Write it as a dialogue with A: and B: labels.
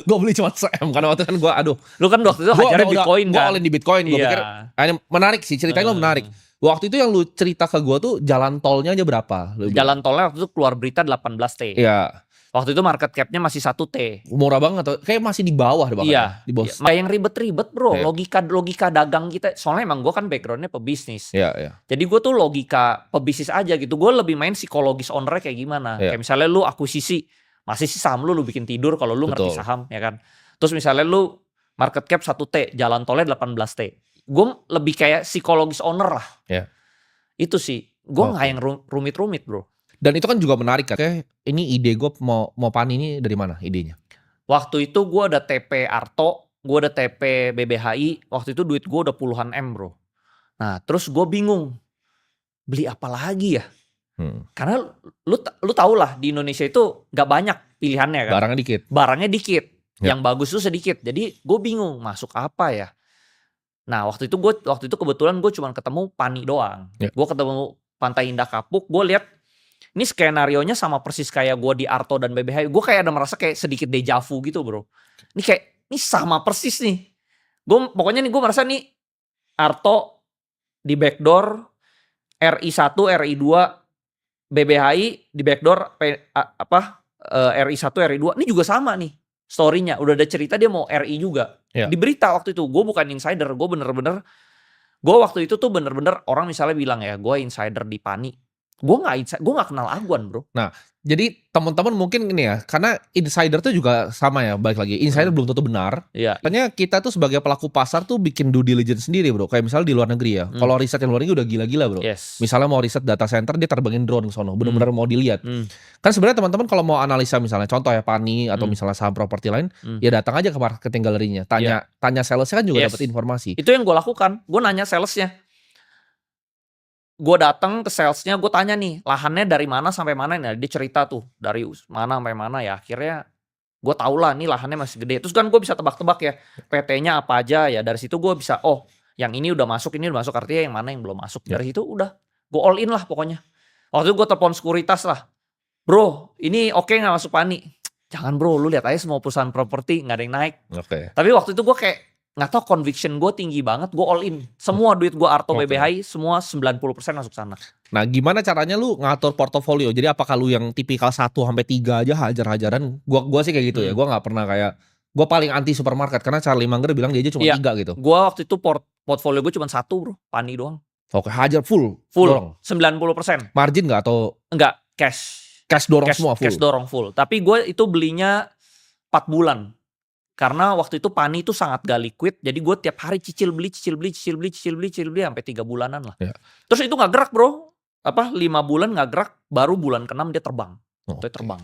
A: Gue beli cuma se-M karena waktu kan gue
B: Lu kan waktu itu hajarnya Bitcoin
A: gue
B: kan?
A: all in di Bitcoin. Gue pikir ini menarik sih, ceritanya lo menarik. Waktu itu yang lu cerita ke gue tuh jalan tolnya aja berapa?
B: Jalan tolnya waktu itu keluar berita 18T.
A: Iya.
B: Waktu itu market cap-nya masih 1T.
A: Murah banget, kayak masih di bawah deh bahkan.
B: Iya.
A: Di bawah.
B: Nggak yang ribet-ribet bro,
A: Iya.
B: logika dagang kita. Soalnya emang gue kan backgroundnya pebisnis.
A: Iya, iya.
B: Jadi gue tuh logika pebisnis aja gitu. Gue lebih main psikologis ownernya kayak gimana.
A: Iya.
B: Kayak misalnya lu akuisisi, masih sih saham lu bikin tidur kalau lu ngerti saham ya kan. Terus misalnya lu market cap 1T, jalan tolnya 18T. Gue lebih kayak psikologis owner lah.
A: Iya.
B: Itu sih. Gue nggak yang rumit-rumit bro.
A: Dan itu kan juga menarik kan. Oke, ini ide gue mau Pani ini dari mana idenya?
B: Waktu itu gue ada TP Arto, gue ada TP BBHI. Waktu itu duit gue udah puluhan M bro. Nah terus gue bingung. Beli apa lagi ya? Karena lu tau lah di Indonesia itu gak banyak pilihannya kan. Barangnya dikit.
A: Ya.
B: Yang bagus tuh sedikit. Jadi gue bingung masuk apa ya. Nah waktu itu kebetulan gue cuma ketemu Pani doang.
A: Ya.
B: Gue ketemu Pantai Indah Kapuk. Gue lihat ini skenarionya sama persis kayak gue di Arto dan BBH. Gue kayak ada merasa kayak sedikit deja vu gitu bro. Ini sama persis nih. Pokoknya nih gue merasa nih Arto di backdoor, RI1, RI2, BBHI di backdoor RI1, RI2. Ini juga sama nih story-nya. Udah ada cerita dia mau RI juga.
A: Ya.
B: Di berita waktu itu. Gue bukan insider. Gue waktu itu tuh bener-bener orang misalnya bilang ya gue insider di Pani. Gue gak kenal Aguan bro.
A: Nah jadi teman-teman mungkin ini ya, karena insider tuh juga sama ya, balik lagi insider belum tentu benar.
B: Iya.
A: Makanya kita tuh sebagai pelaku pasar tuh bikin due diligence sendiri bro. Kayak misalnya di luar negeri ya, kalau riset yang luar negeri udah gila-gila bro.
B: Yes.
A: Misalnya mau riset data center dia terbangin drone ke sono, bener-bener mau dilihat. Kan sebenarnya teman-teman kalau mau analisa misalnya contoh ya Pani atau misalnya saham properti lain, ya datang aja ke marketing galerinya, tanya salesnya kan juga dapat informasi.
B: Itu yang gue lakukan, gue nanya salesnya. Gue datang ke salesnya, gue tanya nih lahannya dari mana sampai mana. Nah, dia cerita tuh dari mana sampai mana ya. Akhirnya gue tau lah nih lahannya masih gede. Terus kan gue bisa tebak-tebak ya PT-nya apa aja ya. Dari situ gue bisa yang ini udah masuk, artinya yang mana yang belum masuk. Dari situ udah gue all in lah pokoknya. Waktu itu gue telepon sekuritas lah, bro ini oke gak masuk Pani? Jangan bro, lu lihat aja semua perusahaan properti gak ada yang naik. Tapi waktu itu gue kayak nggak tau, conviction gue tinggi banget, gue all in. Semua duit gue Arto BBHI, semua 90% masuk sana.
A: Nah gimana caranya lu ngatur portofolio? Jadi apakah lu yang tipikal 1-3 aja hajar-hajaran? Gua sih kayak gitu ya, gue gak pernah kayak, gue paling anti supermarket. Karena Charlie Munger bilang dia aja cuma 3 gitu.
B: Gue waktu itu portfolio gue cuma 1 bro, Pani doang.
A: Oke, hajar full dorong.
B: 90%.
A: Margin gak atau?
B: Enggak, cash
A: dorong semua full?
B: Cash dorong full. Tapi gue itu belinya 4 bulan. Karena waktu itu Pani itu sangat gak liquid. Jadi gue tiap hari cicil beli sampai 3 bulanan lah. Ya. Terus itu gak gerak bro. 5 bulan gak gerak. Baru bulan ke-6 dia terbang. Terbang.